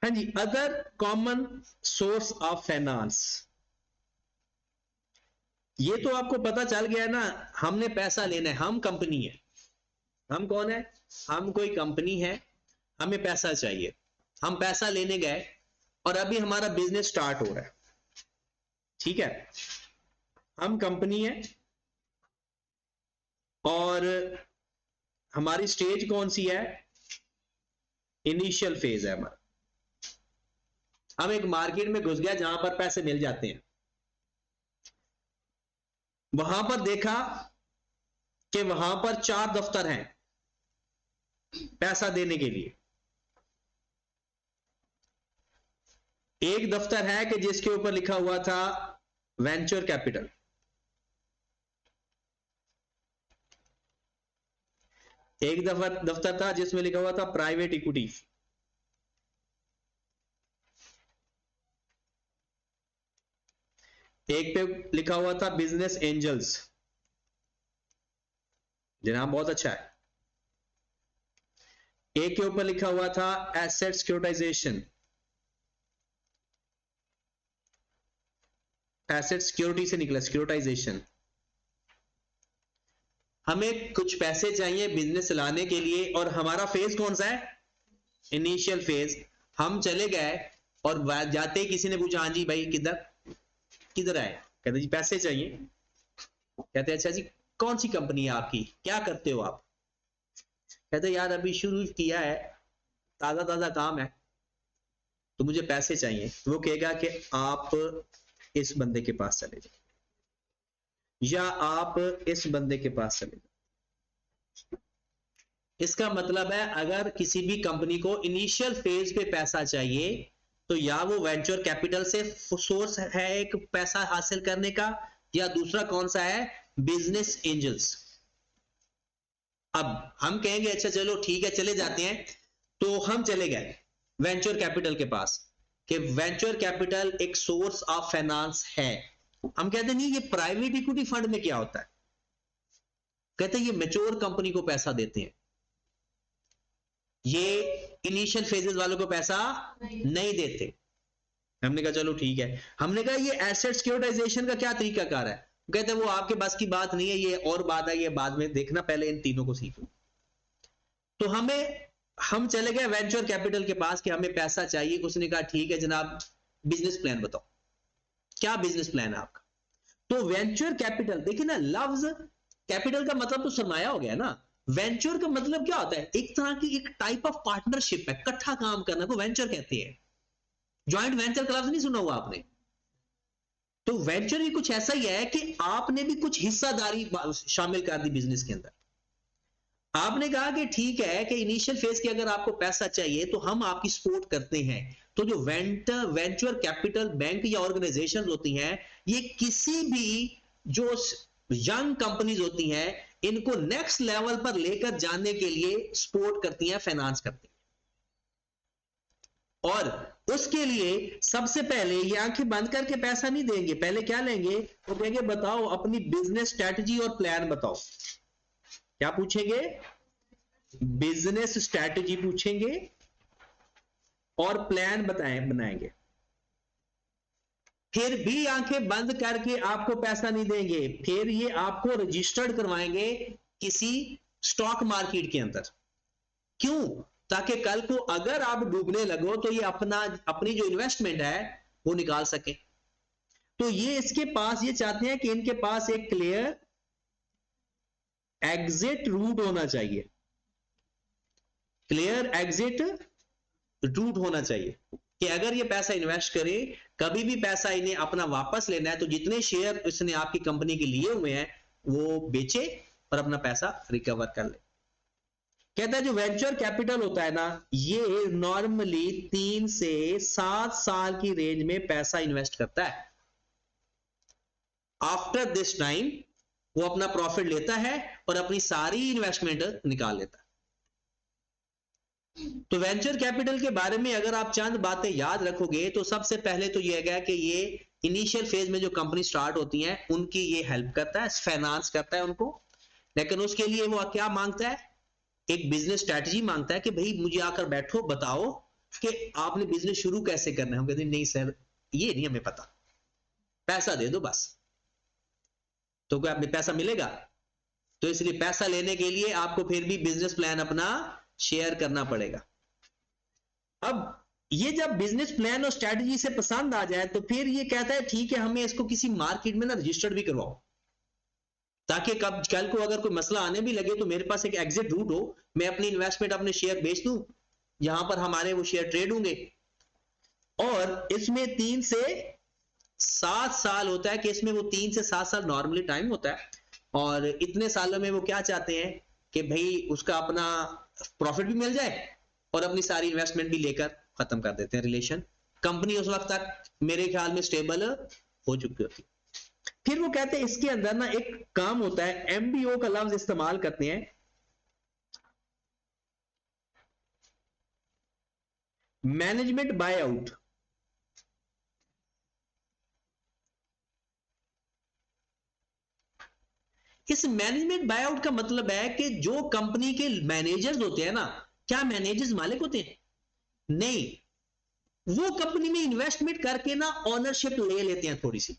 हाँ जी, other common source of finance, ये तो आपको पता चल गया ना, हमने पैसा लेना है, हम कंपनी है, हम कौन है, हम कोई कंपनी है, हमें पैसा चाहिए, हम पैसा लेने गए और अभी हमारा बिजनेस स्टार्ट हो रहा है, ठीक है, हम कंपनी है और हमारी स्टेज कौन सी है, इनिशियल फेज है हमारा, हम एक मार्केट में घुस गया जहां पर पैसे मिल जाते हैं, वहां पर देखा कि वहां पर 4 दफ्तर हैं पैसा देने के लिए, एक दफ्तर है कि जिसके ऊपर लिखा हुआ था वेंचर कैपिटल, एक दफ्तर था जिसमें लिखा हुआ था प्राइवेट इक्विटी, एक पे लिखा हुआ था बिजनेस एंजल्स, जनाब बहुत अच्छा है, एक के ऊपर लिखा हुआ था एसेट सिक्योरिटाइजेशन, एसेट सिक्योरिटी से निकला सिक्योरिटाइजेशन, हमें कुछ पैसे चाहिए बिजनेस चलाने के लिए और हमारा फेज कौन सा है, इनिशियल फेज, हम चले गए और जाते ही किसी ने पूछा हाँ जी भाई किधर आए, कहते जी पैसे चाहिए, कहते अच्छा जी कौन सी कंपनी है आपकी, क्या करते हो आप, कहते यार अभी शुरू किया है, ताजा ताजा काम है, तो मुझे पैसे चाहिए, तो वो कहेगा कि आप इस बंदे के पास चले जाओ या आप इस बंदे के पास चले जाओ। इसका मतलब है अगर किसी भी कंपनी को इनिशियल फेज पे पैसा चाहिए तो या वो वेंचर कैपिटल से सोर्स है एक पैसा हासिल करने का, या दूसरा कौन सा है, बिजनेस एंजल्स। अब हम कहेंगे अच्छा चलो ठीक है चले जाते हैं, तो हम चले गए वेंचर कैपिटल के पास कि वेंचर कैपिटल एक सोर्स ऑफ फाइनेंस है, हम कहते नहीं ये प्राइवेट इक्विटी फंड में क्या होता है, कहते ये मैच्योर कंपनी को पैसा देते हैं, ये इनिशियल फेजेस वालों को पैसा नहीं देते। हमने कहा चलो ठीक है, हमने कहा ये एसेट सिक्योरिटाइजेशन का क्या तरीका कार है, कहते वो आपके बस की बात नहीं है, ये और बात है, ये बाद में देखना, पहले इन तीनों को सीखो। तो हम चले गए वेंचर कैपिटल के पास कि हमें पैसा चाहिए, उसने कहा ठीक है जनाब बिजनेस प्लान बताओ, क्या बिजनेस प्लान है आपका। तो वेंचर कैपिटल देखिए ना, लफ्ज कैपिटल का मतलब तो सरमाया हो गया ना, वेंचर का मतलब क्या होता है, एक तरह की एक टाइप ऑफ पार्टनरशिप है, इकट्ठा काम करना को वेंचर कहते हैं, ज्वाइंट वेंचर का लफ्ज नहीं सुना हुआ आपने। तो वेंचर भी कुछ ऐसा ही है कि आपने भी कुछ हिस्सादारी शामिल कर दी बिजनेस के अंदर, आपने कहा कि ठीक है कि इनिशियल फेज के अगर आपको पैसा चाहिए तो हम आपकी सपोर्ट करते हैं। तो जो वेंचर कैपिटल बैंक या ऑर्गेनाइजेशन होती हैं, ये किसी भी जो यंग कंपनीज होती हैं इनको नेक्स्ट लेवल पर लेकर जाने के लिए सपोर्ट करती हैं, फाइनेंस करती हैं, और उसके लिए सबसे पहले ये आंखें बंद करके पैसा नहीं देंगे, पहले क्या लेंगे, वो कहेंगे बताओ अपनी बिजनेस स्ट्रैटेजी और प्लान बताओ। क्या पूछेंगे, बिजनेस स्ट्रैटेजी पूछेंगे और प्लान बनाएंगे, फिर भी आंखें बंद करके आपको पैसा नहीं देंगे, फिर ये आपको रजिस्टर्ड करवाएंगे किसी स्टॉक मार्केट के अंदर। क्यों, ताकि कल को अगर आप डूबने लगो तो ये अपनी जो इन्वेस्टमेंट है वो निकाल सके। तो ये इसके पास ये चाहते हैं कि इनके पास एक क्लियर एग्जिट रूट होना चाहिए, क्लियर एग्जिट रूट होना चाहिए कि अगर ये पैसा इन्वेस्ट करे, कभी भी पैसा इन्हें अपना वापस लेना है तो जितने शेयर इसने आपकी कंपनी के लिए हुए हैं वो बेचे और अपना पैसा रिकवर कर ले। कहता है जो वेंचर कैपिटल होता है ना, ये नॉर्मली 3 से 7 साल की रेंज में पैसा इन्वेस्ट करता है, आफ्टर दिस टाइम वो अपना प्रॉफिट लेता है और अपनी सारी इन्वेस्टमेंट निकाल लेता है। तो वेंचर कैपिटल के बारे में अगर आप चंद बातें याद रखोगे तो सबसे पहले तो यह है कि ये इनिशियल फेज में जो कंपनी स्टार्ट होती है उनकी ये हेल्प करता है, फाइनेंस करता है उनको, लेकिन उसके लिए वो क्या मांगता है, एक बिजनेस स्ट्रैटेजी मांगता है कि भाई मुझे आकर बैठो बताओ कि आपने बिजनेस शुरू कैसे करना है, हम कहते हैं नहीं सर ये नहीं हमें पता, पैसा दे दो बस। तो क्या आपने पैसा मिलेगा? तो इसलिए पैसा लेने के लिए आपको फिर भी बिजनेस प्लान अपना शेयर करना पड़ेगा। अब ये जब बिजनेस प्लान और स्ट्रेटजी से पसंद आ जाए तो फिर ये कहता है ठीक है हमें इसको किसी मार्केट में ना रजिस्टर्ड भी करवाओ, ताकि कल को अगर कोई मसला आने भी लगे तो मेरे पास एक एग्जिट रूट हो, मैं अपनी इन्वेस्टमेंट अपने शेयर बेच दूं, यहां पर हमारे वो शेयर ट्रेड होंगे। और इसमें 3 से 7 साल होता है कि इसमें वो 3 से 7 साल नॉर्मली टाइम होता है, और इतने सालों में वो क्या चाहते हैं कि भाई उसका अपना प्रॉफिट भी मिल जाए और अपनी सारी इन्वेस्टमेंट भी लेकर खत्म कर देते हैं रिलेशन। कंपनी उस वक्त तक मेरे ख्याल में स्टेबल हो चुकी होती। फिर वो कहते हैं इसके अंदर ना एक काम होता है, एमबीओ का लफ्ज इस्तेमाल करते हैं, मैनेजमेंट बाय आउट। इस मैनेजमेंट बाय आउट का मतलब है कि जो कंपनी के मैनेजर्स होते हैं ना, क्या मैनेजर्स मालिक होते हैं? नहीं, वो कंपनी में इन्वेस्टमेंट करके ना ओनरशिप ले लेते हैं थोड़ी सी।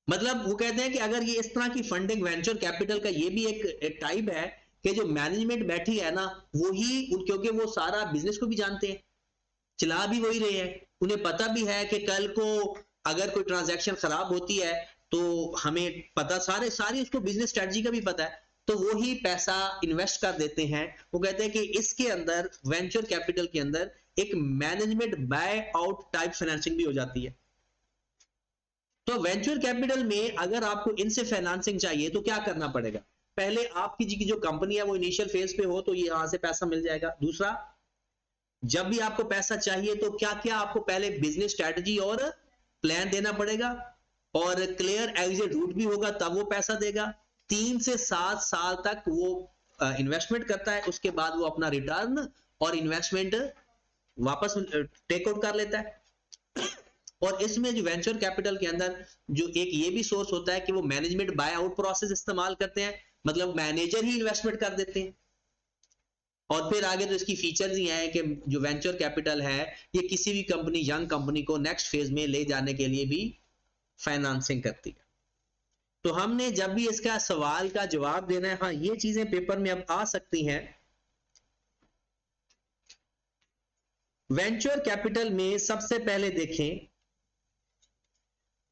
मतलब वो कहते हैं कि अगर ये इस तरह की फंडिंग वेंचर कैपिटल का ये भी एक टाइप है कि जो मैनेजमेंट बैठी है ना वो ही, क्योंकि वो सारा बिजनेस को भी जानते हैं, चला भी वही रहे हैं, उन्हें पता भी है कि कल को अगर कोई ट्रांजैक्शन खराब होती है तो हमें पता, सारी उसको बिजनेस स्ट्रेटजी का भी पता है, तो वो ही पैसा इन्वेस्ट कर देते हैं। वो कहते हैं कि इसके अंदर वेंचर कैपिटल के अंदर एक management by out type financing भी हो जाती है। तो वेंचर कैपिटल में अगर आपको इनसे फाइनेंसिंग चाहिए तो क्या करना पड़ेगा? पहले आपकी जी की जो कंपनी है वो इनिशियल फेज पे हो तो यहां से पैसा मिल जाएगा। दूसरा, जब भी आपको पैसा चाहिए तो क्या क्या आपको पहले बिजनेस स्ट्रेटजी और प्लान देना पड़ेगा, और क्लियर एग्जिट रूट भी होगा तब वो पैसा देगा। 3 से 7 साल तक वो इन्वेस्टमेंट करता है, उसके बाद वो अपना रिटर्न और इन्वेस्टमेंट वापस टेक आउट कर लेता है। और इसमें जो वेंचर कैपिटल के अंदर जो एक ये भी सोर्स होता है कि वो मैनेजमेंट बाय आउट प्रोसेस इस्तेमाल करते हैं, मतलब मैनेजर ही इन्वेस्टमेंट कर देते हैं। और फिर आगे तो इसकी फीचर्स ही हैं कि जो वेंचर कैपिटल है ये किसी भी कंपनी, यंग कंपनी को नेक्स्ट फेज में ले जाने के लिए भी फाइनेंसिंग करती है। तो हमने जब भी इसका सवाल का जवाब देना है, हाँ ये चीजें पेपर में अब आ सकती हैं। वेंचर कैपिटल में सबसे पहले देखें,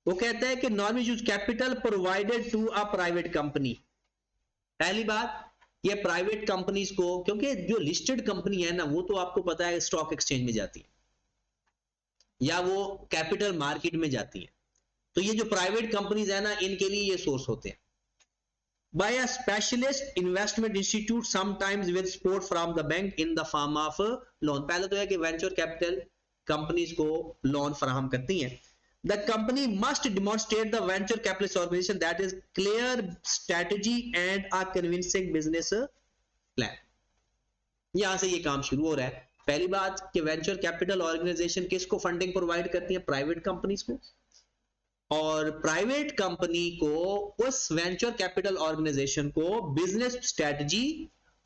वो कहता है कि normally use capital provided to a private company. पहली बात, ये प्राइवेट कंपनीज को, क्योंकि जो लिस्टेड कंपनी है ना वो तो आपको पता है स्टॉक एक्सचेंज में जाती है या वो कैपिटल मार्केट में जाती है, तो ये जो प्राइवेट कंपनीज है ना इनके लिए ये सोर्स होते हैं। By a specialist investment institute sometimes with support from the bank in the form of loan. पहले तो है कि वेंचर कैपिटल कंपनीज को लोन फराहम करती हैं। The company must demonstrate the venture capitalist organization that is clear strategy and a convincing business plan। यहां से ये काम शुरू हो रहा है। पहली बात कि वेंचर कैपिटल ऑर्गेनाइजेशन किसको फंडिंग प्रोवाइड करती है? प्राइवेट कंपनीज को। और प्राइवेट कंपनी को उस वेंचर कैपिटल ऑर्गेनाइजेशन को बिजनेस स्ट्रेटजी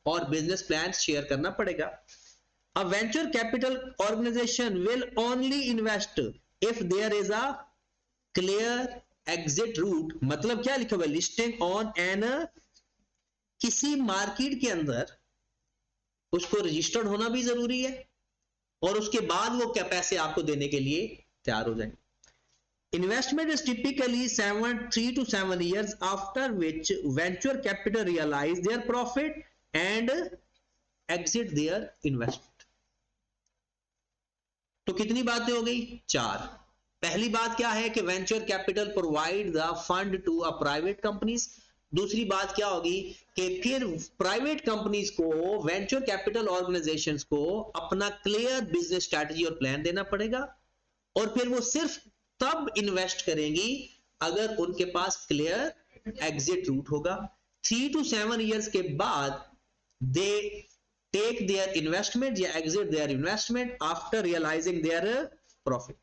और बिजनेस प्लान शेयर करना पड़ेगा। A venture capital organization will only invest if there is a clear exit route। मतलब क्या लिखा हुआ है? लिस्टिंग ऑन एन, किसी मार्केट के अंदर उसको रजिस्टर्ड होना भी जरूरी है और उसके बाद वो क्या पैसे आपको देने के लिए तैयार हो जाएंगे। Investment is typically 3 to 7 years after which venture capital realize their profit and exit their investment। तो कितनी बातें हो गई? 4। पहली बात क्या है कि venture capital provide the fund to a private companies. दूसरी बात क्या होगी कि फिर प्राइवेट कंपनीज को, वेंचर कैपिटल ऑर्गेनाइजेशंस को अपना क्लियर बिजनेस स्ट्रेटजी और प्लान देना पड़ेगा, और फिर वो सिर्फ तब इन्वेस्ट करेंगी अगर उनके पास क्लियर एग्जिट रूट होगा। 3 to 7 years के बाद दे take their investment या exit their investment after realizing their profit।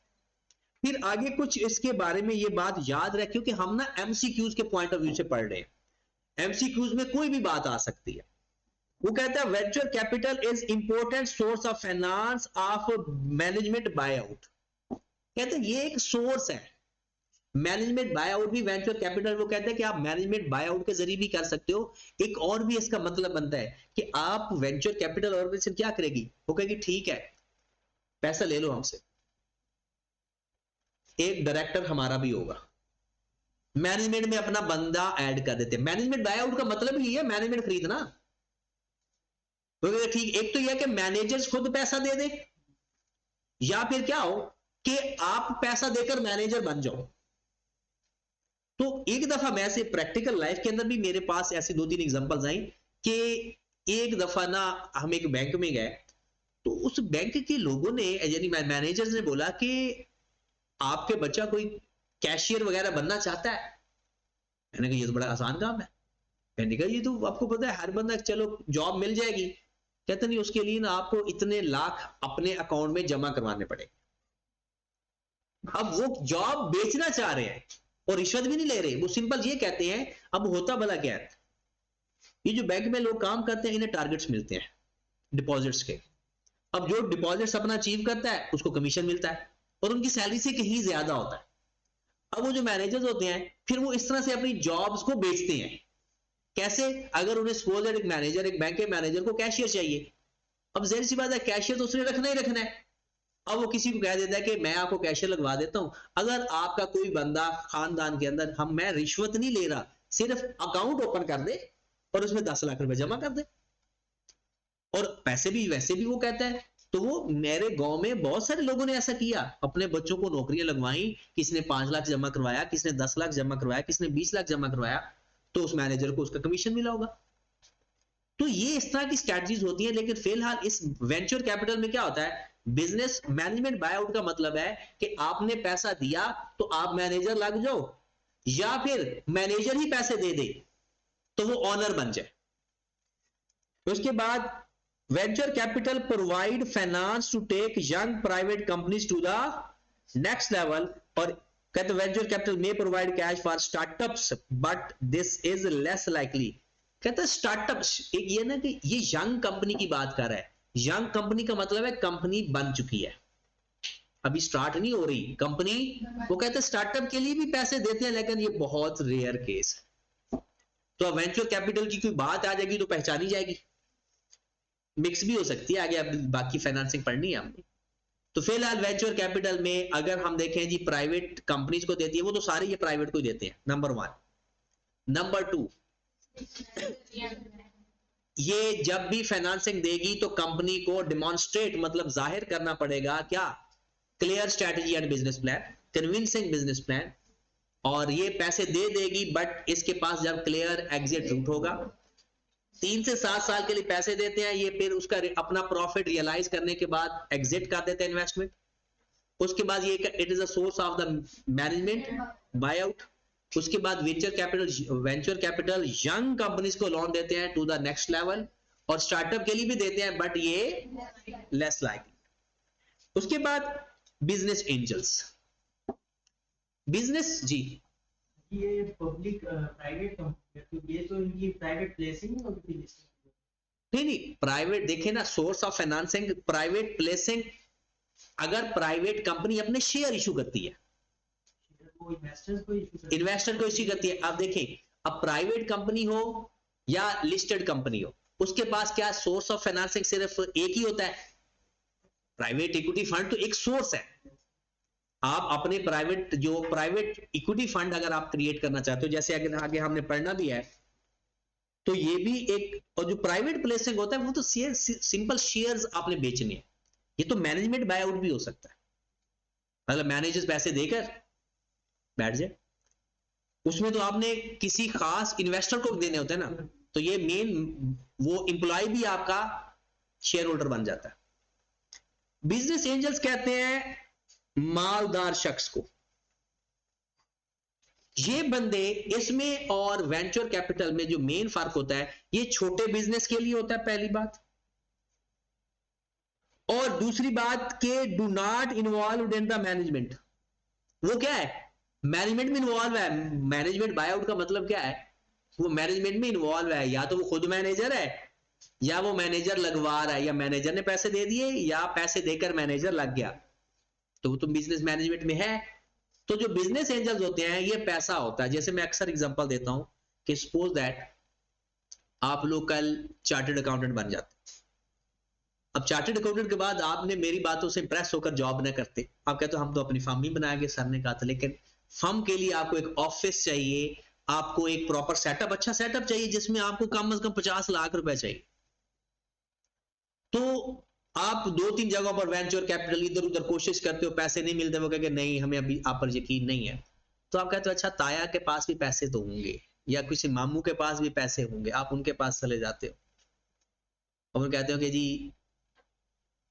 फिर आगे कुछ इसके बारे में ये बात याद रखिए कि हम ना एमसीक्यूज के पॉइंट ऑफ व्यू से पढ़ रहे हैं। एमसीक्यूज में कोई भी बात आ सकती है, वो कहता है venture capital is important source of finance of management by out. कहते हैं ये एक सोर्स है मैनेजमेंट बाय आउट भी वेंचर कैपिटल। वो कहते हैं कि आप मैनेजमेंट बाय आउट के जरिए भी कर सकते हो। एक और भी इसका मतलब बनता है कि आप वेंचर कैपिटल ऑर्गेनाइजेशन क्या करेगी, वो कहेगी ठीक है पैसा ले लो हमसे, एक डायरेक्टर हमारा भी होगा, मैनेजमेंट में अपना बंदा ऐड कर देते हैं। मैनेजमेंट बाय आउट का मतलब ही है मैनेजमेंट खरीदना। तो ठीक, एक तो यह कि मैनेजर्स खुद पैसा दे दे, या फिर क्या हो कि आप पैसा देकर मैनेजर बन जाओ। तो एक दफा मैं से प्रैक्टिकल लाइफ के अंदर भी मेरे पास ऐसी 2-3 एग्जांपल्स आई कि एक दफा ना हम एक बैंक में गए, तो उस बैंक के लोगों ने यानी मैनेजर्स ने बोला कि आपके बच्चा कोई कैशियर वगैरह बनना चाहता है। मैंने कहा ये तो बड़ा आसान काम है। मैंने कहा ये तो आपको पता है हर बंदा चलो जॉब मिल जाएगी। कहते नहीं, उसके लिए ना आपको इतने लाख अपने अकाउंट में जमा करवाने पड़े। अब वो जॉब बेचना चाह रहे हैं और रिश्वत भी नहीं ले रहे, वो सिंपल ये कहते हैं। अब होता भला क्या है, ये जो बैंक में लोग काम करते हैं इन्हें टारगेट्स मिलते हैं डिपॉजिट्स के। अब जो डिपॉजिट्स अपना अचीव करता है उसको कमीशन मिलता है और उनकी सैलरी से कहीं ज्यादा होता है। अब वो जो मैनेजर्स होते हैं फिर वो इस तरह से अपनी जॉब्स को बेचते हैं। कैसे? अगर उन्हें सपोज एक मैनेजर, एक बैंक के मैनेजर को कैशियर चाहिए, अब जाहिर सी बात है कैशियर तो उसने रखना ही रखना है। अब वो किसी को कह देता है कि मैं आपको कैशियर लगवा देता हूं। अगर आपका कोई बंदा खानदान के अंदर, हम मैं रिश्वत नहीं ले रहा, सिर्फ अकाउंट ओपन कर दे और उसमें 10 लाख रुपए जमा कर दे और पैसे भी वैसे भी वो कहता है। तो वो मेरे गांव में बहुत सारे लोगों ने ऐसा किया, अपने बच्चों को नौकरियां लगवाई, किसने 5 लाख जमा करवाया, किसने 10 लाख जमा करवाया, किसने 20 लाख जमा करवाया, तो उस मैनेजर को उसका कमीशन मिला होगा। तो ये इस तरह की स्ट्रैटेजीज होती है। लेकिन फिलहाल इस वेंचर कैपिटल में क्या होता है, बिजनेस मैनेजमेंट बाय आउट का मतलब है कि आपने पैसा दिया तो आप मैनेजर लग जाओ, या फिर मैनेजर ही पैसे दे दे तो वो ऑनर बन जाए। उसके बाद venture capital provide finance to take young private companies to the next level. और कहते वेंचर कैपिटल में provide cash for startups but this is less likely. कहते स्टार्टअप्स एक ये ना कि ये यंग कंपनी की बात कर रहा है। यंग कंपनी का मतलब है कंपनी बन चुकी है, अभी स्टार्ट नहीं हो रही कंपनी। वो कहते हैं स्टार्टअप के लिए भी पैसे देते हैं लेकिन ये बहुत रेयर केस है। तो वेंचर कैपिटल की कोई बात आ जाएगी तो पहचानी जाएगी, मिक्स भी हो सकती है, आगे अब बाकी फाइनेंसिंग पढ़नी है हमने। तो फिलहाल वेंचर कैपिटल में अगर हम देखें जी प्राइवेट कंपनीज को देती है, वो तो सारे ये प्राइवेट को ही देते हैं, नंबर 1। नंबर 2, ये जब भी फाइनेंसिंग देगी तो कंपनी को डिमॉन्स्ट्रेट मतलब जाहिर करना पड़ेगा क्या, clear strategy and business plan, convincing business plan. और ये पैसे दे देगी बट इसके पास जब क्लियर एग्जिट रूट होगा, 3 से 7 साल के लिए पैसे देते हैं ये, फिर उसका अपना प्रॉफिट रियलाइज करने के बाद एग्जिट कर देते हैं इन्वेस्टमेंट। उसके बाद ये it is a source of the management by out. उसके बाद वेंचर कैपिटल यंग कंपनीज को लोन देते हैं टू द नेक्स्ट लेवल, और स्टार्टअप के लिए भी देते हैं बट ये लेस लाइकली। उसके बाद बिजनेस एंजल्स। बिजनेस जी ये पब्लिक प्राइवेट कंपनी, तो ये तो इनकी प्राइवेट प्लेसिंग होगी। नहीं, प्राइवेट देखे ना, source of financing private placing. अगर प्राइवेट कंपनी अपने शेयर इशू करती है, इन्वेस्टर को इश्यू करती है। अब देखें, अब प्राइवेट कंपनी हो या लिस्टेड कंपनी हो, उसके पास क्या सोर्स ऑफ फाइनेंसिंग सिर्फ एक ही होता है। प्राइवेट इक्विटी फंड तो एक सोर्स है। आप अपने प्राइवेट इक्विटी फंड अगर आप क्रिएट करना चाहते हो, जैसे अगर आगे हमने पढ़ना भी है, तो ये भी एक, और जो प्राइवेट प्लेसिंग होता है वो तो सिंपल शेयर्स आपने बेचने हैं। ये तो मैनेजमेंट बाय आउट भी हो सकता है, मतलब मैनेजर्स पैसे देकर बैठ जाए, उसमें तो आपने किसी खास इन्वेस्टर को देने होते हैं ना, तो ये मेन वो एम्प्लॉय भी आपका शेयर होल्डर बन जाता है। बिजनेस एंजल्स कहते हैं मालदार शख्स को। ये बंदे इसमें और वेंचर कैपिटल में जो मेन फर्क होता है, ये छोटे बिजनेस के लिए होता है पहली बात, और दूसरी बात के do not involve in the management. वो क्या है, मैनेजमेंट में इन्वॉल्व है। मैनेजमेंट बाय आउट का मतलब क्या है, वो मैनेजमेंट में इन्वॉल्व है, या तो वो खुद मैनेजर है या वो मैनेजर लगवा रहा है, या मैनेजर ने पैसे दे दिए, या पैसे देकर मैनेजर लग गया, तो वो तो बिजनेस मैनेजमेंट में है। तो जो बिजनेस एंजल्स होते हैं ये पैसा होता है। जैसे मैं अक्सर एग्जांपल देता हूं कि सपोज दैट आप लोग कल चार्टर्ड अकाउंटेंट बन जाते, अब चार्टर्ड अकाउंटेंट के बाद आपने मेरी बातों से इंप्रेस होकर जॉब ना करते, आप कहते हो हम तो अपनी फर्म ही बनाएंगे, सर ने कहा था, लेकिन फर्म के लिए आपको एक ऑफिस चाहिए, आपको एक प्रॉपर सेटअप, अच्छा सेटअप चाहिए जिसमें आपको कम से कम 50 लाख रुपए चाहिए। तो आप 2-3 जगहों पर वेंचर कैपिटल इधर उधर कोशिश करते हो, पैसे नहीं मिलते, वो कहेंगे नहीं हमें अभी आप पर यकीन नहीं है। तो आप कहते हो अच्छा ताया के पास भी पैसे तो होंगे, या किसी मामू के पास भी पैसे होंगे, आप उनके पास चले जाते हो और वो कहते हो कि जी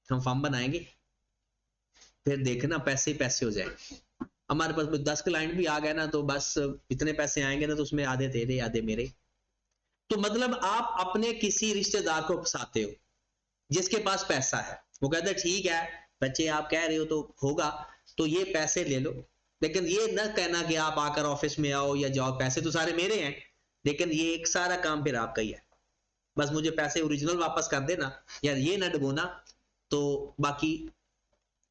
हम फर्म बनाएंगे, फिर देखना पैसे ही पैसे हो जाएंगे। हमारे पास 10 क्लाइंट भी आ गए ना, तो बस इतने पैसे आएंगे ना, तो उसमें आधे तेरे आधे मेरे। तो मतलब आप अपने किसी रिश्तेदार को फंसाते हो जिसके पास पैसा है, वो कहते हैं ठीक है बच्चे आप कह रहे हो तो होगा, तो ये पैसे ले लो, लेकिन ये न कहना कि आप आकर ऑफिस में आओ या जाओ, पैसे तो सारे मेरे हैं, लेकिन ये एक सारा काम फिर आपका ही है, बस मुझे पैसे ओरिजिनल वापस कर देना, या ये ना डबोना, तो बाकी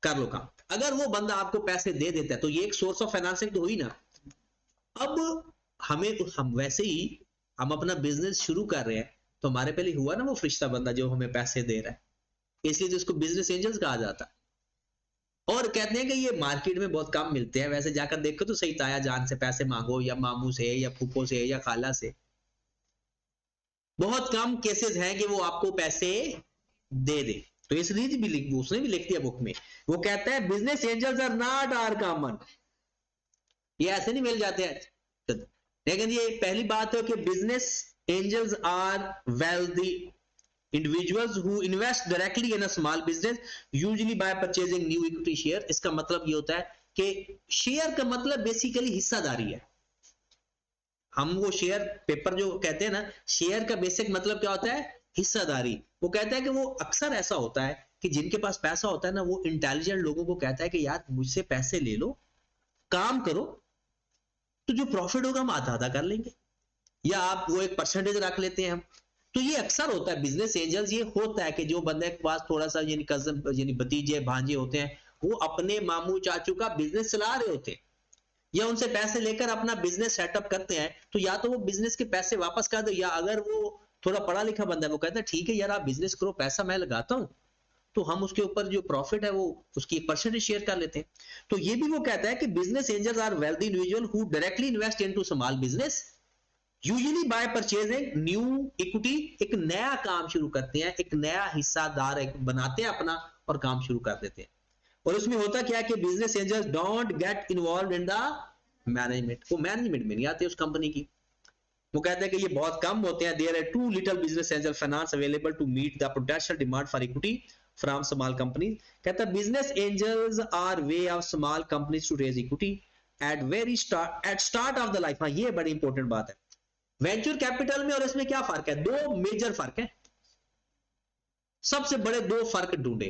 कर लो काम। अगर वो बंदा आपको पैसे दे देता है तो ये एक सोर्स ऑफ फाइनेंसिंग तो हुई ना। अब हम वैसे ही हम अपना बिजनेस शुरू कर रहे हैं, तो हमारे पहले हुआ ना वो फरिश्ता बंदा जो हमें पैसे दे रहा है, इसलिए तो इसको बिजनेस एंजल्स कहा जाता है। और कहते हैं कि ये मार्केट में बहुत कम मिलते हैं, वैसे जाकर देखो तो सही, ताया जान से पैसे मांगो, या मामू से, या फूफो से, या खाला से, बहुत कम केसेस हैं कि वो आपको पैसे दे दे। तो इसलिए भी उसने भी लिख दिया बुक में, वो कहता है business angels are not are common, ये ऐसे नहीं मिल जाते हैं। लेकिन ये पहली बात है कि business angels are wealthy individuals who invest directly in a small business usually by purchasing new equity share। इसका मतलब ये होता है कि शेयर का मतलब बेसिकली हिस्सादारी है। हम वो शेयर पेपर जो कहते हैं ना, शेयर का बेसिक मतलब क्या होता है, हिस्सादारी। वो कहता है कि वो अक्सर ऐसा होता है कि जिनके पास पैसा होता है ना, वो इंटेलिजेंट लोगों को कहता है कि यार मुझसे पैसे ले लो, काम करो, तो जो प्रॉफिट होगा हम आधा आधा कर लेंगे, या आप वो एक परसेंटेज रख लेते हैं हम। तो ये अक्सर होता है बिजनेस एंजल्स, ये होता है कि जो बंदे के पास थोड़ा सा यानी कजन यानी भतीजे भांजे होते हैं, वो अपने मामू चाचू का बिजनेस चला रहे होते हैं, या उनसे पैसे लेकर अपना बिजनेस सेटअप करते हैं, तो या तो वो बिजनेस के पैसे वापस कर दो, या अगर वो थोड़ा पढ़ा लिखा बंदा है वो कहता है ठीक है यार आप बिजनेस करो, पैसा मैं लगाता हूं, तो हम उसके ऊपर जो प्रॉफिट है वो उसकी एक परसेंटेज शेयर कर लेते हैं। तो ये भी वो कहता है कि business angels are wealthy individual who directly invest into small business usually by purchasing new equity. एक नया काम शुरू करते हैं, एक नया हिस्सादार बनाते हैं अपना और काम शुरू कर देते हैं। और उसमें होता क्या है कि business angels don't get involve in the management, वो मैनेजमेंट में नहीं आते उस कंपनी की। वो कहते हैं कि ये बहुत कम होते हैं, there are too little business angel finance available to meet the potential demand for equity from small company. कहता है business angels are way of small companies to raise equity at very start of the life. हाँ ये बड़ी important बात है। Venture capital में और इसमें क्या फर्क है, दो मेजर फर्क है, सबसे बड़े दो फर्क ढूंढे,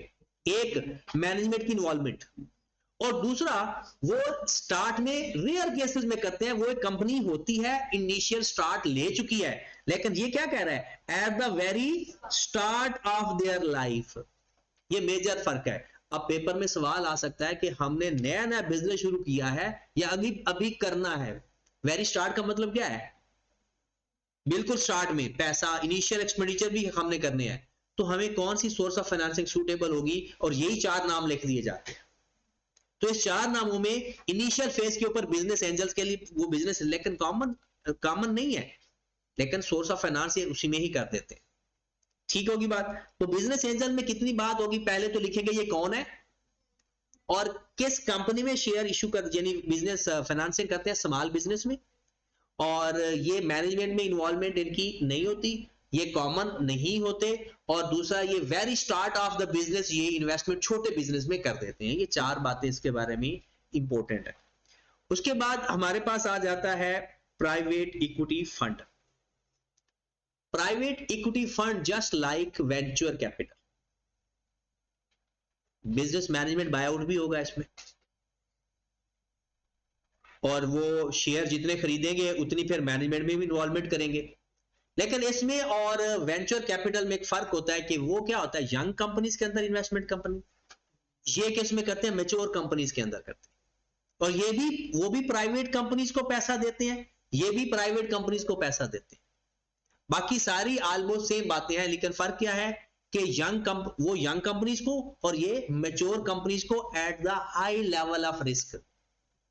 एक मैनेजमेंट की इन्वॉल्वमेंट, और दूसरा वो स्टार्ट में रेयर केसेस में करते हैं, वो एक कंपनी होती है इनिशियल स्टार्ट ले चुकी है, लेकिन ये क्या कह रहा है at the very start of their life. ये मेजर फर्क है। अब पेपर में सवाल आ सकता है कि हमने नया नया बिजनेस शुरू किया है या अभी अभी करना है। वेरी स्टार्ट का मतलब क्या है, बिल्कुल स्टार्ट में पैसा इनिशियल एक्सपेंडिचर भी हमने करने हैं, तो हमें कौन सी सोर्स ऑफ फाइनेंसिंग सूटेबल होगी, और यही 4 नाम लिख दिए जाते हैं। तो इस 4 नामों में इनिशियल फेज के ऊपर बिजनेस एंजल्स के लिए वो बिजनेस लेकिन कॉमन नहीं है, लेकिन सोर्स ऑफ फाइनेंस ये उसी में ही कर देते हैं। ठीक होगी बात। तो बिजनेस एंजल में कितनी बात होगी, पहले तो लिखेंगे ये कौन है और किस कंपनी में शेयर इशू कर यानी बिजनेस फाइनेंसिंग करते हैं, स्मॉल बिजनेस में, और ये मैनेजमेंट में इन्वॉल्वमेंट इनकी नहीं होती, ये कॉमन नहीं होते, और दूसरा ये very start of the business ये इन्वेस्टमेंट छोटे बिजनेस में कर देते हैं। ये 4 बातें इसके बारे में इंपॉर्टेंट है। उसके बाद हमारे पास आ जाता है private equity fund. Private equity fund just like venture capital, business management buyout भी होगा इसमें, और वो शेयर जितने खरीदेंगे उतनी फिर मैनेजमेंट में भी इन्वॉल्वमेंट करेंगे, लेकिन इसमें और वेंचर कैपिटल में एक फर्क होता है कि वो क्या होता है, यंग कंपनीज के अंदर इन्वेस्टमेंट कंपनी, ये किस में करते हैं, मैच्योर कंपनीज के अंदर करते हैं। और ये भी, वो भी प्राइवेट कंपनीज को पैसा देते हैं, ये भी प्राइवेट कंपनीज को पैसा देते हैं। बाकी सारी ऑलमोस्ट सेम बातें हैं, लेकिन फर्क क्या है कि वो यंग कंपनीज को और ये मैच्योर कंपनीज को at the high level of risk.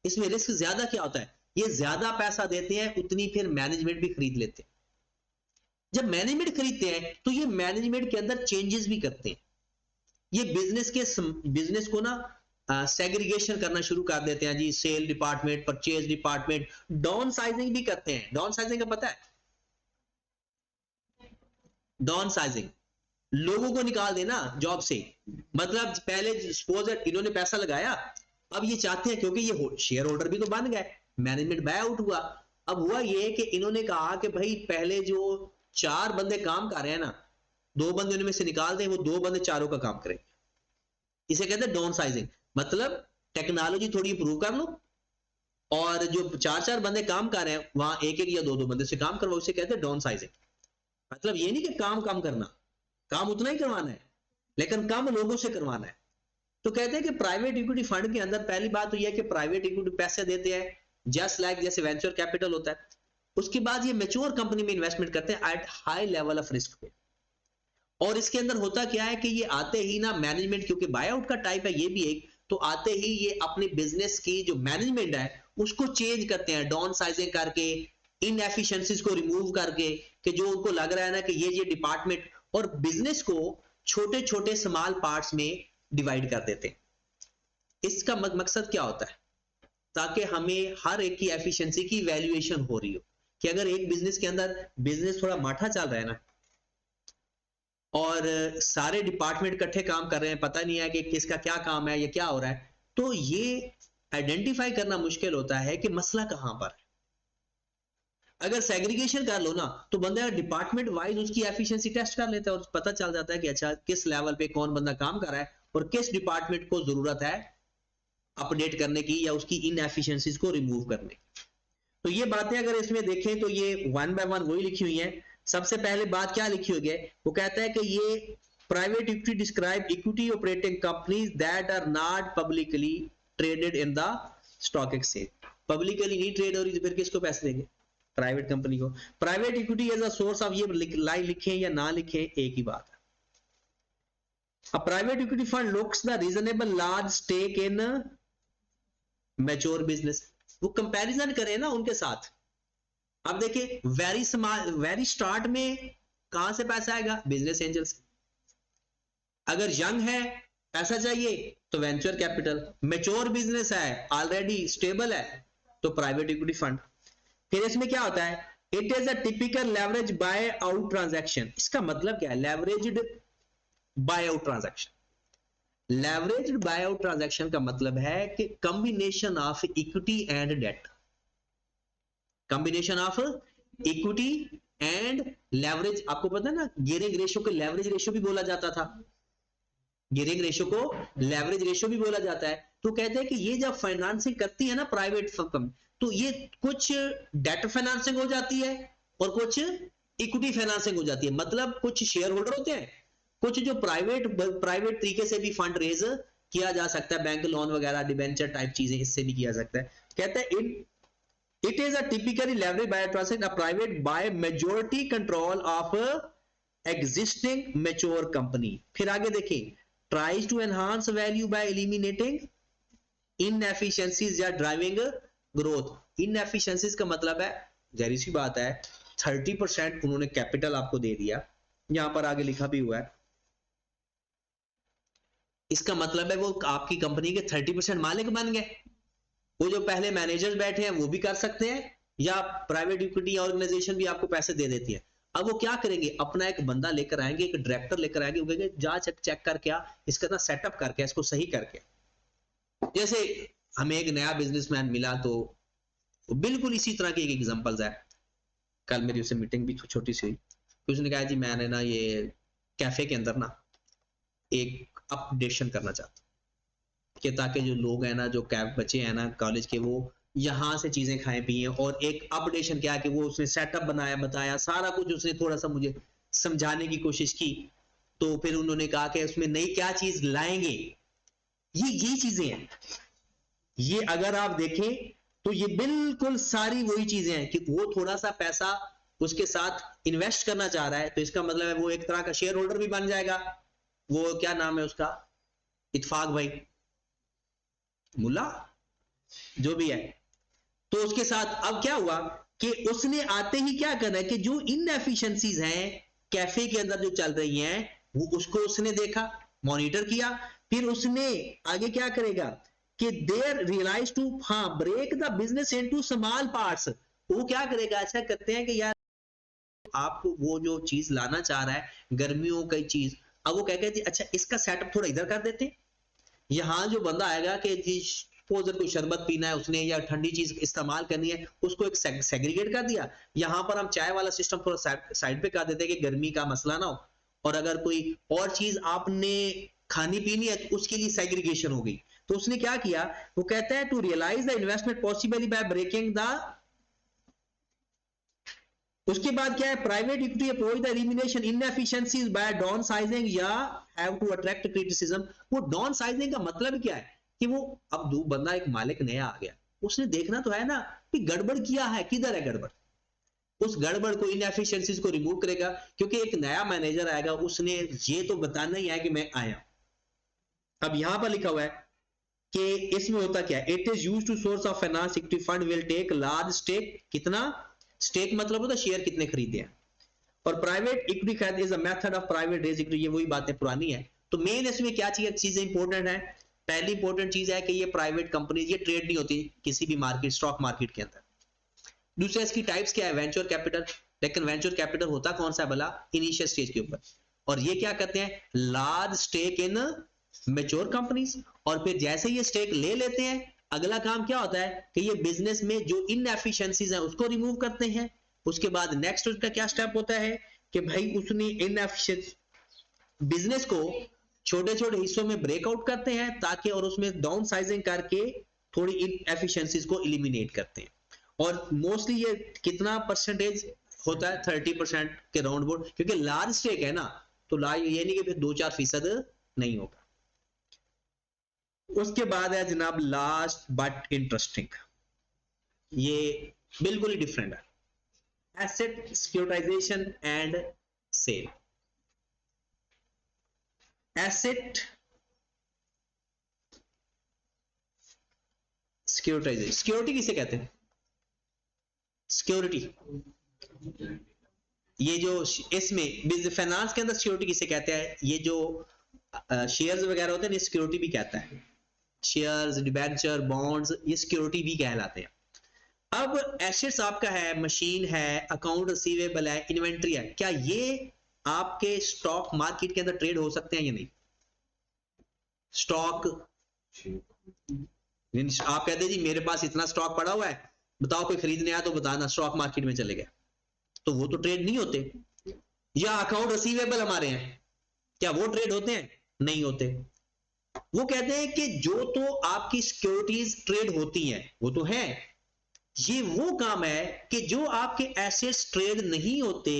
इसमें रिस्क ज्यादा क्या होता है, ये ज्यादा पैसा देते हैं, उतनी फिर मैनेजमेंट भी खरीद लेते हैं। जब मैनेजमेंट खरीदते हैं तो ये मैनेजमेंट के अंदर चेंजेस भी करते हैं, ये बिजनेस को ना सेग्रीगेशन करना शुरू कर देते हैं जी, sale department, purchase department, downsizing भी करते हैं। डाउन साइजिंग का पता है, डाउन साइजिंग लोगों को निकाल देना जॉब से। मतलब पहले सपोज इन्होंने पैसा लगाया, अब ये चाहते हैं, क्योंकि ये शेयर होल्डर भी तो बन गए, मैनेजमेंट बाय आउट हुआ। अब हुआ ये कि इन्होंने कहा कि भाई पहले जो 4 बंदे काम कर रहे हैं ना, 2 बंदे उनमें से निकाल दें, वो 2 बंदे चारों का काम करें। इसे कहते हैं डाउन साइजिंग। मतलब टेक्नोलॉजी थोड़ी इंप्रूव कर लो और जो 4-4 बंदे काम कर रहे हैं वहां 1-1 या 2-2 बंदे से काम करवाओ, इसे कहते हैं डाउन साइजिंग। मतलब ये नहीं कि काम कम करना, काम उतना ही करवाना है लेकिन कम लोगों से करवाना है। तो कहते हैं कि प्राइवेट इक्विटी फंड के अंदर पहली बात तो यह है कि प्राइवेट इक्विटी पैसे देते हैं, जस्ट लाइक जैसे वेंचर कैपिटल होता है। उसके बाद ये मैच्योर कंपनी में इन्वेस्टमेंट करते हैं at high level of risk पे। और इसके अंदर होता क्या है कि ये आते ही ना मैनेजमेंट, क्योंकि बाय आउट का टाइप है ये भी एक, तो आते ही ये अपने बिजनेस की जो मैनेजमेंट है उसको चेंज करते हैं, डाउन साइजिंग करके, इनएफिशिएंसीज को रिमूव करके, कि जो उनको लग रहा है ना कि ये डिपार्टमेंट, और बिजनेस को छोटे छोटे स्मॉल पार्ट्स में डिवाइड कर देते हैं। इसका मकसद क्या होता है, ताकि हमें हर एक की एफिशिएंसी की वैल्यूएशन हो रही हो, कि अगर एक बिजनेस के अंदर बिजनेस थोड़ा माठा चल रहा है ना और सारे डिपार्टमेंट इकट्ठे काम कर रहे हैं, पता नहीं है कि किसका क्या काम है या क्या हो रहा है, तो ये आइडेंटिफाई करना मुश्किल होता है कि मसला कहां पर है। अगर सेग्रीगेशन कर लो ना तो बंदा डिपार्टमेंट वाइज उसकी एफिशिएंसी टेस्ट कर लेता है और पता चल जाता है कि अच्छा किस लेवल पे कौन बंदा काम कर रहा है और किस डिपार्टमेंट को जरूरत है अपडेट करने की या उसकी इनएफिशिएंसीज को रिमूव करने की। तो ये बातें अगर इसमें देखें तो ये 1 बाय 1 वही लिखी हुई है। सबसे पहले बात क्या लिखी हुई है, वो कहता है कि ये private equity describe equity operating companies that are not publicly traded in the stock exchange. Publicly नहीं ट्रेड हो रही तो फिर किसको पैसे देंगे, प्राइवेट कंपनी को। Private equity as a source of, ये लाइन लिखे या ना लिखे एक ही बात है। A private equity fund looks the reasonable large stake in mature business। वो कंपैरिजन करें ना उनके साथ। अब देखिए वेरी स्टार्ट में कहां से पैसा आएगा, बिजनेस एंजल से। अगर यंग है पैसा चाहिए तो वेंचर कैपिटल, मैच्योर बिजनेस है ऑलरेडी स्टेबल है तो प्राइवेट इक्विटी फंड। फिर इसमें क्या होता है, it is a typical leverage buy out transaction. इसका मतलब क्या है, leveraged buy out transaction. Leveraged buy out transaction का मतलब है कि combination of equity and debt, combination of equity and leverage. आपको पता है ना गियरिंग रेशियो को लेवरेज रेशियो भी बोला जाता था, गियरिंग रेशियो को लेवरेज रेशियो भी बोला जाता है। तो कहते हैं कि ये जब फाइनेंसिंग करती है ना प्राइवेट फर्म, तो ये कुछ डेट फाइनेंसिंग हो जाती है और कुछ इक्विटी फाइनेंसिंग हो जाती है। मतलब कुछ शेयर होल्डर होते हैं, कुछ जो प्राइवेट तरीके से भी फंड रेज किया जा सकता है, बैंक लोन वगैरह डिबेंचर टाइप चीजें, इससे भी किया सकता है। कहते हैं it is a typically leveraged by a transaction a private by majority control of existing mature company। फिर आगे देखें, tries to enhance value by eliminating inefficiencies या driving growth। inefficiencies का मतलब है, जाहिर सी बात है 30% उन्होंने कैपिटल आपको दे दिया, यहां पर आगे लिखा भी हुआ है, इसका मतलब है वो आपकी कंपनी के 30% मालिक बन गए। वो जो पहले मैनेजर्स बैठे हैं वो भी कर सकते हैं, या प्राइवेट इक्विटी ऑर्गेनाइजेशन भी आपको पैसे दे देती है। अब वो क्या करेंगे, अपना एक बंदा लेकर आएंगे, एक डायरेक्टर लेकर आएंगे, वो कहेंगे जा चेक करके आ, इसका ना सेटअप करके इसको सही करके। जैसे हमें एक नया बिजनेसमैन मिला तो बिल्कुल इसी तरह की एक एग्जांपल्स है। कल मेरी उससे मीटिंग भी छोटी सी हुई, तो उसने कहा जी मैंने ना ये कैफे के अंदर ना एक अपडेशन करना चाहता कि ताकि जो लोग हैं ना, जो कैब बच्चे हैं ना कॉलेज के, वो यहां से चीजें खाए पी हैं, और एक अपडेशन क्या कि वो उसने सेटअप बनाया, बताया सारा कुछ, उसने थोड़ा सा मुझे समझाने की कोशिश की। तो फिर उन्होंने कहा कि उसमें नई क्या चीज लाएंगे, ये चीजें हैं। ये अगर आप देखें तो ये बिल्कुल सारी वही चीजें हैं कि वो थोड़ा सा पैसा उसके साथ इन्वेस्ट करना चाह रहा है, तो इसका मतलब है वो एक तरह का शेयर होल्डर भी बन जाएगा। वो क्या नाम है उसका, इत्फाक भाई, मुल्ला, जो भी है। तो उसके साथ अब क्या हुआ कि उसने आते ही क्या करना है कि जो इनएफिशिएंसीज हैं कैफे के अंदर जो चल रही हैं, वो उसको उसने देखा, मॉनिटर किया, फिर उसने आगे क्या करेगा कि देयर रियलाइज टू, हाँ, break the business into small parts. वो क्या करेगा, ऐसा करते हैं कि यार आप वो जो चीज लाना चाह रहा है गर्मियों की चीज, अब वो क्या कहते हैं अच्छा इसका सेटअप थोड़ा इधर कर देते हैं। यहाँ जो बंदा आएगा कि सपोज कोई शरबत पीना है उसने या ठंडी चीज इस्तेमाल करनी है, उसको एक सेग्रीगेट कर दिया। यहाँ पर हम चाय वाला सिस्टम थोड़ा साइड पे कर देते हैं कि गर्मी का मसला ना हो, और अगर कोई और चीज आपने खानी पीनी है तो उसके लिए सेग्रीगेशन हो गई। तो उसने क्या किया, वो कहता है to realise the investment possibly by breaking the, उसके बाद क्या है, private equity approach the elimination inefficiencies by downsizing या हैव टू अट्रैक्ट क्रिटिसिज्म। वो डाउन साइजिंग का मतलब क्या है कि वो अब दो बंदा एक मालिक नया आ गया, उसने देखना तो है ना कि गड़बड़ किया है, किधर है गड़बड़, उस गड़बड़ को इनएफिशिएंसीज को रिमूव करेगा। क्योंकि एक नया मैनेजर आएगा, उसने ये तो बताना ही है कि मैं आया। अब यहां पर लिखा हुआ है कि इसमें होता क्या है, it is used to source of finance, equity fund will take large stake, कितना स्टेक मतलब होता है शेयर कितने खरीदे हैं, और प्राइवेट इक्विटी खरीद is a method of private raise equity, ये वही बातें पुरानी है। तो मेन इसमें क्या चीजें इंपॉर्टेंट है, पहली इंपॉर्टेंट चीज है कि ये प्राइवेट कंपनी, ये ट्रेड नहीं होती किसी भी मार्केट, स्टॉक मार्केट के अंदर। दूसरा इसकी टाइप्स क्या है, वेंचर कैपिटल, लेकिन वेंचर कैपिटल होता कौन सा है भला, इनिशियल स्टेज के ऊपर, और ये क्या करते हैं, large stake in mature companies, और फिर जैसे ये स्टेक ले लेते हैं अगला काम क्या होता है कि ये बिजनेस में जो इनएफिशिएंसीज है उसको रिमूव करते हैं। उसके बाद नेक्स्ट उसका क्या स्टेप होता है कि भाई उसने इनएफिशिएंट बिजनेस को छोटे छोटे हिस्सों में ब्रेकआउट करते हैं ताकि, और उसमें डाउन साइजिंग करके थोड़ी इनएफिशिएंसीज को एलिमिनेट करते हैं। और मोस्टली ये कितना परसेंटेज होता है, 30% के राउंड बोर्ड, क्योंकि लार्ज स्टेक है ना, तो ये नहीं कि फिर 2-4% नहीं होगा। उसके बाद है जनाब लास्ट बट इंटरेस्टिंग, ये बिल्कुल ही डिफरेंट है, asset securitisation and sale. Asset securitisation, security किसे कहते हैं, सिक्योरिटी, ये जो इसमें फाइनेंस के अंदर सिक्योरिटी किसे कहते हैं, ये जो शेयर्स वगैरह होते हैं ये सिक्योरिटी भी कहता है, शेयर्स, डिबेंचर, बॉन्ड्स, ये सिक्योरिटी भी कहलाते हैं। अब एसेट्स आपका है, मशीन है, अकाउंट रिसीवेबल है, इन्वेंट्री है, क्या ये आपके स्टॉक मार्केट के अंदर ट्रेड हो सकते हैं या नहीं? स्टॉक आप कहते हैं जी मेरे पास इतना स्टॉक पड़ा हुआ है, बताओ कोई खरीदने आया तो बताना, स्टॉक मार्केट में चले गए, तो वो तो ट्रेड नहीं होते। या अकाउंट रिसीवेबल हमारे हैं, क्या वो ट्रेड होते हैं? नहीं होते। वो कहते हैं कि जो तो आपकी सिक्योरिटीज ट्रेड होती हैं वो तो है, ये वो काम है कि जो आपके एसेट्स ट्रेड नहीं होते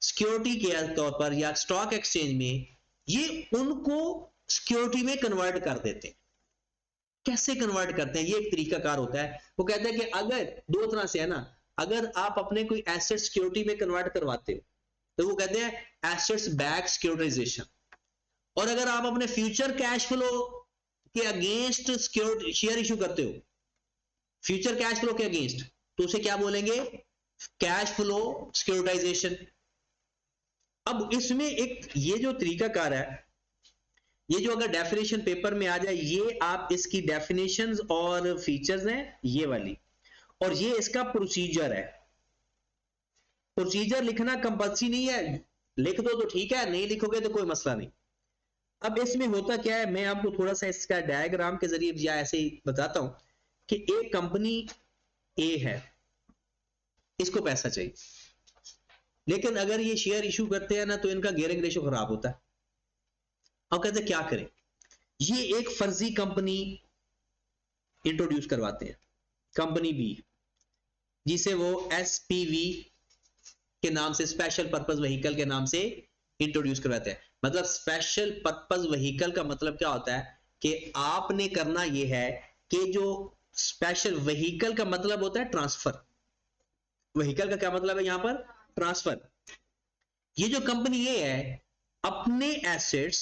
सिक्योरिटी के तौर पर या स्टॉक एक्सचेंज में, ये उनको सिक्योरिटी में कन्वर्ट कर देते हैं। कैसे कन्वर्ट करते हैं, ये एक तरीकाकार होता है। वो कहते हैं कि अगर दो तरह से है ना, अगर आप अपने कोई एसेट सिक्योरिटी में कन्वर्ट करवाते हो तो वो कहते हैं एसेट्स बैक सिक्योरिटाइजेशन, और अगर आप अपने फ्यूचर कैश फ्लो के अगेंस्ट सिक्योरिटी शेयर इशू करते हो, फ्यूचर कैश फ्लो के अगेंस्ट, तो उसे क्या बोलेंगे, कैश फ्लो सिक्योरिटाइजेशन। अब इसमें एक ये जो तरीकाकार है, ये जो अगर डेफिनेशन पेपर में आ जाए, ये आप इसकी डेफिनेशंस और फीचर्स हैं ये वाली, और ये इसका प्रोसीजर है। प्रोसीजर लिखना कंपल्सरी नहीं है, लिख दो तो ठीक है, नहीं लिखोगे तो कोई मसला नहीं। अब इसमें होता क्या है, मैं आपको थोड़ा सा इसका डायग्राम के जरिए या ऐसे ही बताता हूं कि एक कंपनी ए है, इसको पैसा चाहिए, लेकिन अगर ये शेयर इशू करते हैं ना तो इनका गियरिंग रेशो खराब होता है। अब कहते क्या करें, ये एक फर्जी कंपनी इंट्रोड्यूस करवाते हैं, कंपनी बी, जिसे वो एसपीवी के नाम से, स्पेशल पर्पस व्हीकल के नाम से इंट्रोड्यूस करवाते हैं। मतलब स्पेशल पर्पस व्हीकल का मतलब क्या होता है कि आपने करना यह है कि जो स्पेशल व्हीकल का मतलब होता है ट्रांसफर। व्हीकल का क्या मतलब है यहां पर? ट्रांसफर। ये जो कंपनी ये है, अपने एसेट्स,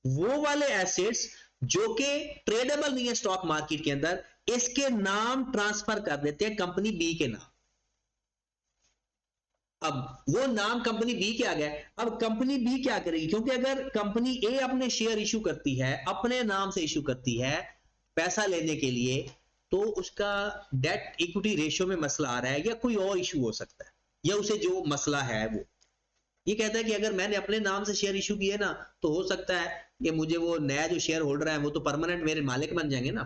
वो वाले एसेट्स जो कि ट्रेडेबल नहीं है स्टॉक मार्केट के अंदर, इसके नाम ट्रांसफर कर देते हैं कंपनी बी के नाम। अब वो नाम कंपनी बी के आ गया। अब कंपनी बी क्या करेगी? क्योंकि अगर कंपनी ए अपने शेयर इशू करती है, अपने नाम से इशू करती है पैसा लेने के लिए, तो उसका डेट इक्विटी रेशियो में मसला आ रहा है, या कोई और इशू हो सकता है, या उसे जो मसला है वो ये कहता है कि अगर मैंने अपने नाम से शेयर इशू किए ना, तो हो सकता है कि मुझे वो नया जो शेयर होल्डर है वो तो परमानेंट मेरे मालिक बन जाएंगे ना।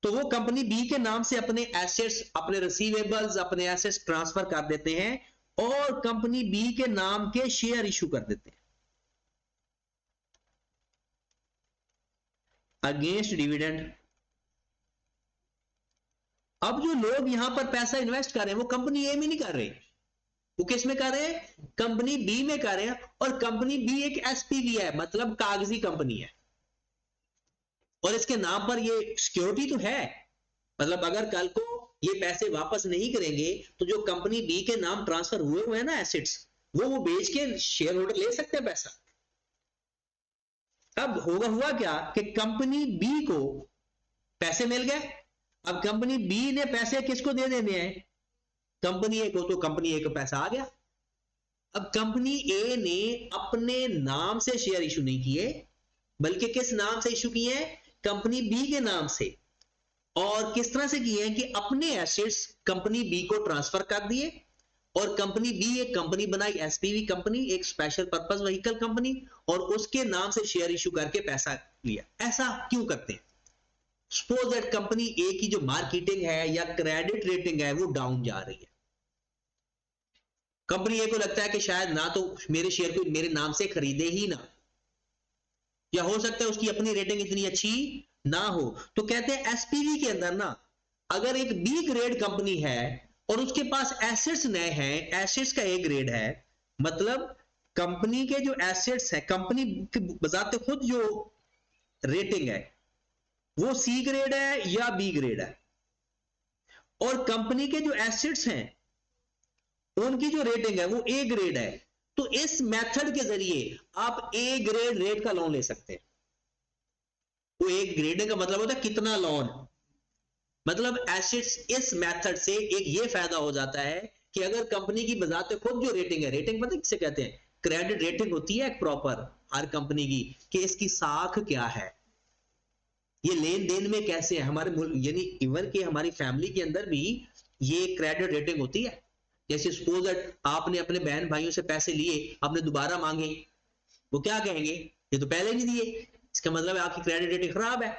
तो वो कंपनी बी के नाम से अपने एसेट्स, अपने रिसीवेबल्स, अपने एसेट्स ट्रांसफर कर देते हैं और कंपनी बी के नाम के शेयर इशू कर देते हैं अगेंस्ट डिविडेंड। अब जो लोग यहां पर पैसा इन्वेस्ट कर रहे हैं वो कंपनी ए में नहीं कर रहे, वो किस में कर रहे हैं? कंपनी बी में कर रहे हैं। और कंपनी बी एक एसपीवी है, मतलब कागजी कंपनी है, और इसके नाम पर ये सिक्योरिटी तो है। मतलब अगर कल को ये पैसे वापस नहीं करेंगे तो जो कंपनी बी के नाम ट्रांसफर हुए हैं ना एसेट्स, वो बेच के शेयर होल्डर ले सकते हैं पैसा। अब हुआ क्या कि कंपनी बी को पैसे मिल गए। अब कंपनी बी ने पैसे किसको दे देने हैं? कंपनी ए को। तो कंपनी ए को पैसा आ गया। अब कंपनी ए ने अपने नाम से शेयर इशू नहीं किए, बल्कि किस नाम से इशू किए हैं? कंपनी बी के नाम से। और किस तरह से किए हैं कि अपने एसेट्स कंपनी बी को ट्रांसफर कर दिए, और कंपनी बी एक कंपनी बनाई, एसपीवी कंपनी, एक स्पेशल पर्पस व्हीकल कंपनी, और उसके नाम से शेयर इशू करके पैसा लिया। ऐसा क्यों करते हैं? सपोज दैट कंपनी ए की जो मार्केटिंग है या क्रेडिट रेटिंग है वो डाउन जा रही है। कंपनी ए को लगता है कि शायद ना तो मेरे शेयर को मेरे नाम से खरीदे ही ना, या हो सकता है उसकी अपनी रेटिंग इतनी अच्छी ना हो। तो कहते हैं एसपीवी के अंदर ना, अगर एक बी ग्रेड कंपनी है और उसके पास एसेट्स नए हैं, एसेट्स का ए ग्रेड है, मतलब कंपनी के जो एसेट्स है, कंपनी के बजाते खुद जो रेटिंग है वो सी ग्रेड है या बी ग्रेड है, और कंपनी के जो एसेट्स हैं उनकी जो रेटिंग है वो ए ग्रेड है, तो इस मेथड के जरिए आप ए ग्रेड रेट का लोन ले सकते हैं। वो ए ग्रेड का मतलब होता है कितना लोन, मतलब एसेट्स। इस मेथड से एक ये फायदा हो जाता है कि अगर कंपनी की बजाते खुद जो रेटिंग है, रेटिंग पता किसे कहते हैं? क्रेडिट रेटिंग होती है एक प्रॉपर हर कंपनी की, कि इसकी साख क्या है, ये लेन देन में कैसे है। हमारे यानी इवन कि हमारी फैमिली के अंदर भी ये क्रेडिट रेटिंग होती है। जैसे सपोज दैट आपने अपने बहन भाइयों से पैसे लिए, आपने दोबारा मांगे, वो क्या कहेंगे? ये तो पहले नहीं दिए, इसका मतलब है आपकी क्रेडिट रेटिंग खराब है।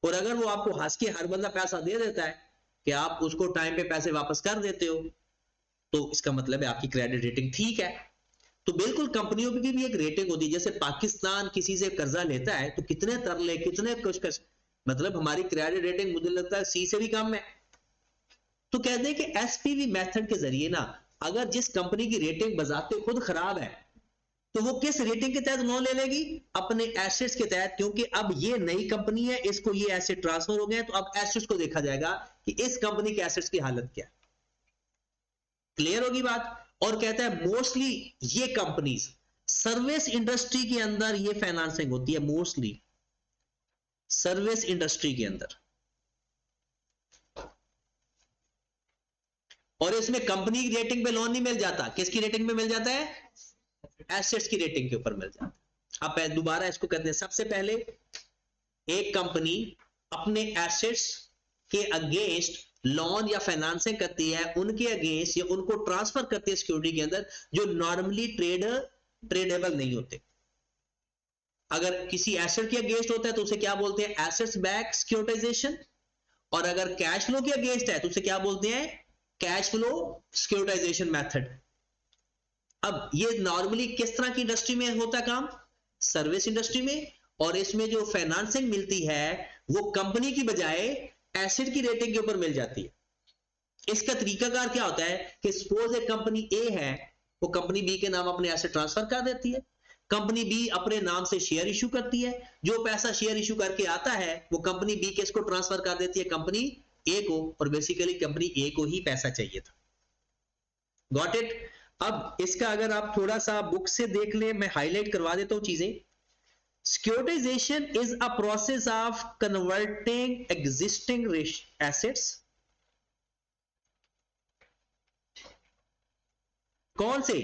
और अगर वो आपको हंस के हर बंदा पैसा दे देता है कि आप उसको टाइम पे पैसे वापस कर देते हो, तो इसका मतलब है आपकी क्रेडिट रेटिंग ठीक है। तो बिल्कुल कंपनियों की भी एक रेटिंग होती है। जैसे पाकिस्तान किसी से कर्जा लेता है तो कितने तरले, कितने कुछ, मतलब हमारी क्रेडिट रेटिंग मुझे लगता है सी से भी कम है। तो कहते हैं कि एसपीवी मेथड के जरिए ना, अगर जिस कंपनी की रेटिंग बजाते खुद खराब है, तो वो किस रेटिंग के तहत लोन ले लेगी? अपने एसेट्स के तहत, क्योंकि अब ये नई कंपनी है, इसको ये एसेट ट्रांसफर हो गए, तो अब एसेट्स को देखा जाएगा कि इस कंपनी के एसेट्स की हालत क्या है। क्लियर होगी बात? और कहता है मोस्टली ये कंपनीज सर्विस इंडस्ट्री के अंदर ये फाइनेंसिंग होती है, मोस्टली सर्विस इंडस्ट्री के अंदर। और इसमें कंपनी की रेटिंग पे लोन नहीं मिल जाता, किसकी रेटिंग पे मिल जाता है? एसेट्स की रेटिंग के ऊपर मिल जाता है। अब दोबारा इसको कहते हैं, सबसे पहले एक कंपनी अपने एसेट्स के अगेंस्ट लोन या फाइनेंसिंग करती है, उनके अगेंस्ट या उनको ट्रांसफर करती है सिक्योरिटी के अंदर, जो नॉर्मली ट्रेडेबल नहीं होते। अगर किसी एसेट के अगेंस्ट होता है तो उसे क्या बोलते हैं? Assets back securitisation. और अगर कैश फ्लो के अगेंस्ट है तो उसे क्या बोलते हैं? Cash flow securitisation method. अब ये नॉर्मली किस तरह की इंडस्ट्री में होता है काम? सर्विस इंडस्ट्री में। और इसमें जो फाइनेंसिंग मिलती है वो कंपनी की बजाय एसेट की रेटिंग के ऊपर मिल जाती है। इसका तरीकाकार क्या होता है कि सपोज एक कंपनी ए है, वो कंपनी बी के नाम अपने एसेट ट्रांसफर कर देती है, कंपनी बी अपने नाम से शेयर इशू करती है, जो पैसा शेयर इशू करके आता है वो कंपनी बी किसको ट्रांसफर कर देती है, कंपनी ए को, और बेसिकली कंपनी ए को ही पैसा चाहिए था। Got it. अब इसका अगर आप थोड़ा सा बुक से देख ले, मैं हाईलाइट करवा देता हूं चीजें। Securitisation is a process of converting existing assets, कौन से,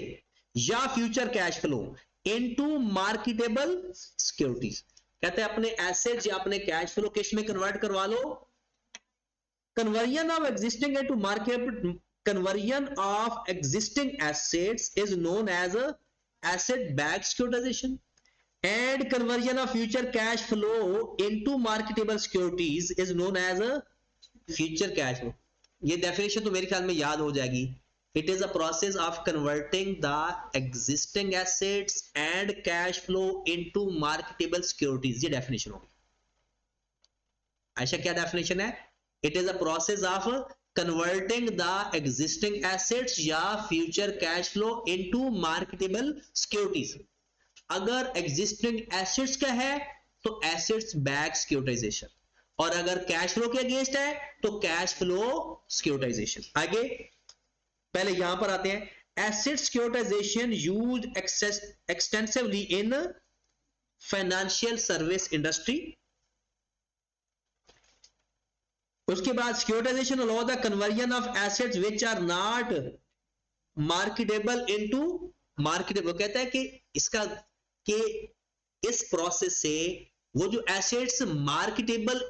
या future cash flow into marketable securities. कहते हैं अपने एसेट्स या अपने कैश फ्लो किस में कन्वर्ट करवा लो, conversion of existing into market, conversion of existing assets is known as a asset backed securitization, and conversion of future cash flow into marketable securities is known as a future cash flow। ये definition तो मेरे ख्याल में याद हो जाएगी। It is a process of converting the existing assets and cash flow into marketable securities। ये definition होगी। ऐसा क्या definition है? It is a process of converting the existing assets या future cash flow into marketable securities। अगर existing assets का है तो assets backed securitization, और अगर cash flow के अगेंस्ट है तो cash flow securitization। आगे पहले यहां पर आते हैं, asset securitization used extensively in financial service industry। उसके बाद securitisation allow the conversion of assets which are not marketable into marketable. कहता है कि इसका कि इस प्रोसेस से वो जो एसेट्स मार्केटेबल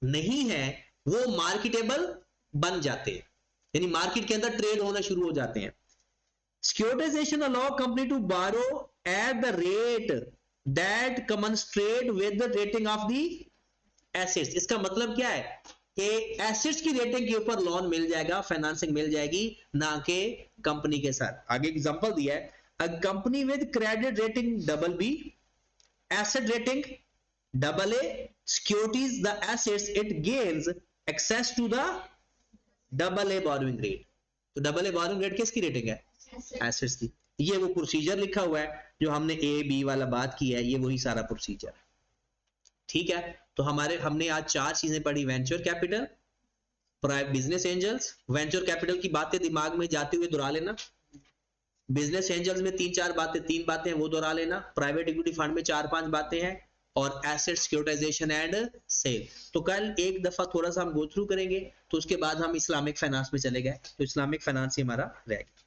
नहीं है वो मार्केटेबल बन जाते हैं, यानी मार्केट के अंदर ट्रेड होना शुरू हो जाते हैं। सिक्योरिटाइजेशन अलाउ कंपनी टू बारो at the rate that commensurate with the rating of the assets. इसका मतलब क्या है कि एसेट्स की रेटिंग के ऊपर लोन मिल जाएगा, फाइनेंसिंग मिल जाएगी, ना कि कंपनी के साथ। आगे एग्जांपल दिया है, a company with credit rating double B, asset rating double A, securities the assets it gains access to the double A borrowing rate. तो डबल ए बोरोइंग रेट किसकी रेटिंग है, एसेट्स की। ये वो प्रोसीजर लिखा हुआ है जो हमने ए बी वाला बात की है, ये वही सारा प्रोसीजर है। ठीक है, तो हमने आज 4 चीजें पढ़ी, venture capital, business angels. Venture capital की बातें दिमाग में जाते हुए दोहरा लेना, बिजनेस एंजल्स में 3 बातें वो दोहरा लेना, प्राइवेट इक्विटी फंड में 4-5 बातें हैं, और एसेट सिक्योरिटाइजेशन एंड सेल। तो कल एक दफा थोड़ा सा हम गो थ्रू करेंगे, तो उसके बाद हम इस्लामिक फाइनेंस में चले गए, तो इस्लामिक फाइनेंस ही हमारा रह गया।